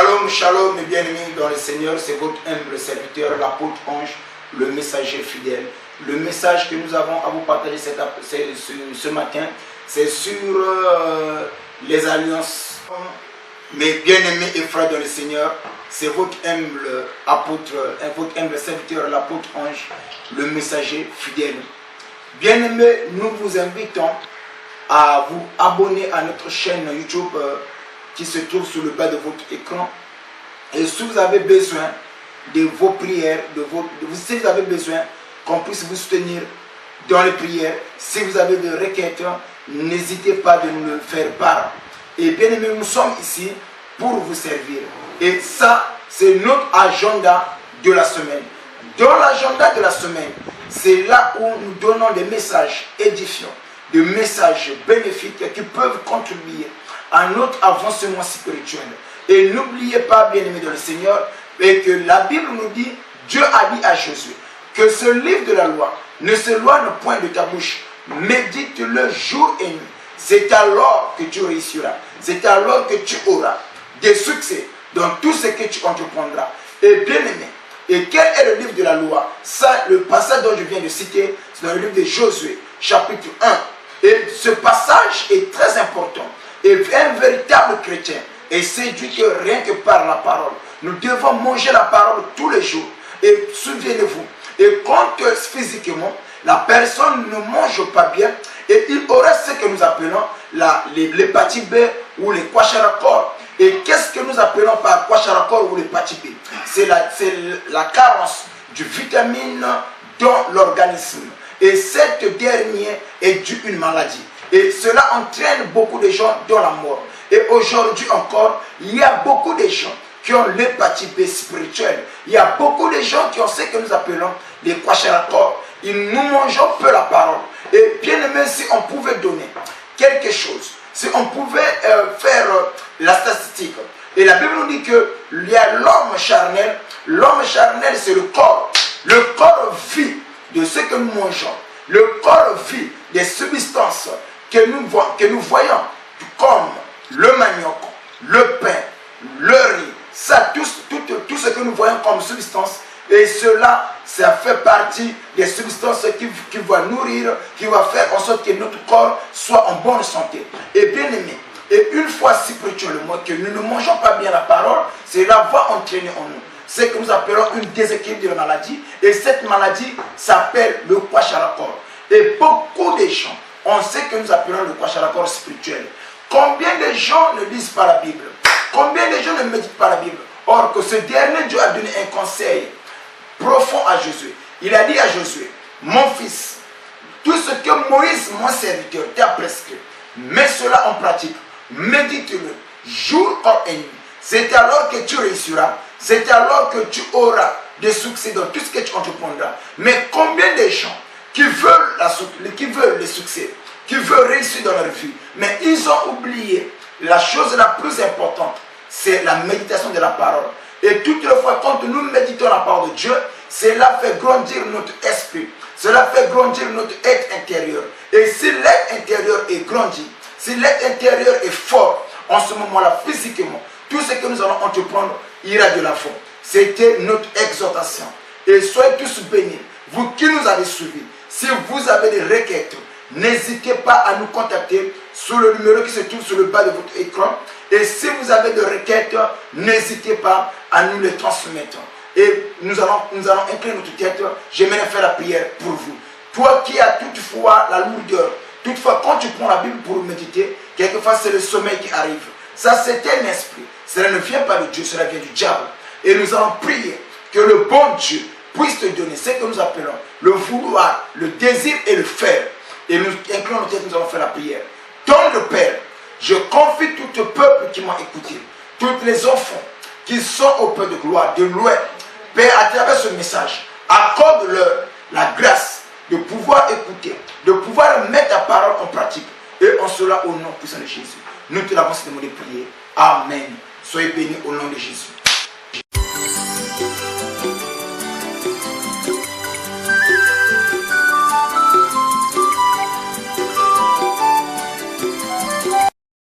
Shalom, shalom, mes bien-aimés dans le Seigneur, c'est votre humble serviteur, l'apôtre Ange, le messager fidèle. Le message que nous avons à vous partager ce matin, c'est sur les alliances. Mes bien-aimés et frères dans le Seigneur, c'est votre humble apôtre, votre humble serviteur, l'apôtre Ange, le messager fidèle. Bien-aimés, nous vous invitons à vous abonner à notre chaîne YouTube qui se trouve sur le bas de votre écran. Et si vous avez besoin de vos prières, si vous avez besoin qu'on puisse vous soutenir dans les prières, si vous avez des requêtes, n'hésitez pas de nous le faire part. Et bien aimé, nous sommes ici pour vous servir. Et ça, c'est notre agenda de la semaine. Dans l'agenda de la semaine, c'est là où nous donnons des messages édifiants, des messages bénéfiques qui peuvent contribuer à notre avancement spirituel. Et n'oubliez pas, bien-aimés dans le Seigneur, et que la Bible nous dit, Dieu a dit à Josué, que ce livre de la loi ne s'éloigne point de ta bouche, médite-le jour et nuit. C'est alors que tu réussiras, c'est alors que tu auras des succès dans tout ce que tu entreprendras. Et bien-aimé, et quel est le livre de la loi? Ça, le passage dont je viens de citer, c'est dans le livre de Josué, chapitre 1. Et ce passage est très important. Et un véritable chrétien est séduit que rien que par la parole. Nous devons manger la parole tous les jours. Et souvenez-vous, et quand physiquement, la personne ne mange pas bien, et il aurait ce que nous appelons l'hépatite B ou les kwashiorkor. Et qu'est-ce que nous appelons par kwashiorkor ou l'hépatite B? C'est la carence de vitamine dans l'organisme. Et cette dernière est due à une maladie. Et cela entraîne beaucoup de gens dans la mort. Et aujourd'hui encore, il y a beaucoup de gens qui ont l'hépatite B spirituelle. Il y a beaucoup de gens qui ont ce que nous appelons les kwashiorkor. Et nous mangeons peu la parole. Et bien aimé, si on pouvait donner quelque chose, si on pouvait faire la statistique. Et la Bible nous dit qu'il y a l'homme charnel. L'homme charnel, c'est le corps. Le corps vit de ce que nous mangeons. Le corps vit des substances que nous voyons, comme le manioc, le pain, le riz, ça, tout ce que nous voyons comme substance, et cela, ça fait partie des substances qui vont nourrir, qui vont faire en sorte que notre corps soit en bonne santé. Et bien aimé, et une fois spirituellement que nous ne mangeons pas bien la parole, cela va entraîner en nous ce que nous appelons une déséquilibre de la maladie, et cette maladie s'appelle le kwashiorkor. Et beaucoup de gens ont ce que nous appelons le kwashiorkor spirituel. Combien de gens ne lisent pas la Bible? Combien de gens ne méditent pas la Bible? Or que ce dernier Dieu a donné un conseil profond à Josué. Il a dit à Josué, mon fils, tout ce que Moïse, mon serviteur, t'a prescrit, mets cela en pratique, médite-le jour et nuit. C'est alors que tu réussiras, c'est alors que tu auras des succès dans tout ce que tu entreprendras. Mais combien de gens qui veulent les succès, qui veulent réussir dans leur vie, mais ils ont oublié la chose la plus importante, c'est la méditation de la parole. Et toutes les fois quand nous méditons la parole de Dieu, cela fait grandir notre esprit, cela fait grandir notre être intérieur. Et si l'être intérieur est grandi, si l'être intérieur est fort, en ce moment-là, physiquement, tout ce que nous allons entreprendre ira de l'avant. C'était notre exhortation. Et soyez tous bénis, vous qui nous avez suivis. Si vous avez des requêtes, n'hésitez pas à nous contacter sur le numéro qui se trouve sur le bas de votre écran. Et si vous avez des requêtes, n'hésitez pas à nous les transmettre. Et nous allons incliner notre tête. J'aimerais faire la prière pour vous. Toi qui as toutefois la lourdeur, toutefois quand tu prends la Bible pour méditer, quelquefois c'est le sommeil qui arrive. Ça c'est un esprit. Cela ne vient pas de Dieu, cela vient du diable. Et nous allons prier que le bon Dieu puisse te donner ce que nous appelons le vouloir, le désir et le faire. Et nous inclinons nos têtes, nous allons faire la prière. Ton le Père, je confie tout le peuple qui m'a écouté, tous les enfants qui sont au peu de gloire, de loin. Père, à travers ce message, accorde-leur la grâce de pouvoir écouter, de pouvoir mettre ta parole en pratique. Et en cela, au nom puissant de Jésus, nous te l'avons demandé de prier. Amen. Soyez bénis au nom de Jésus.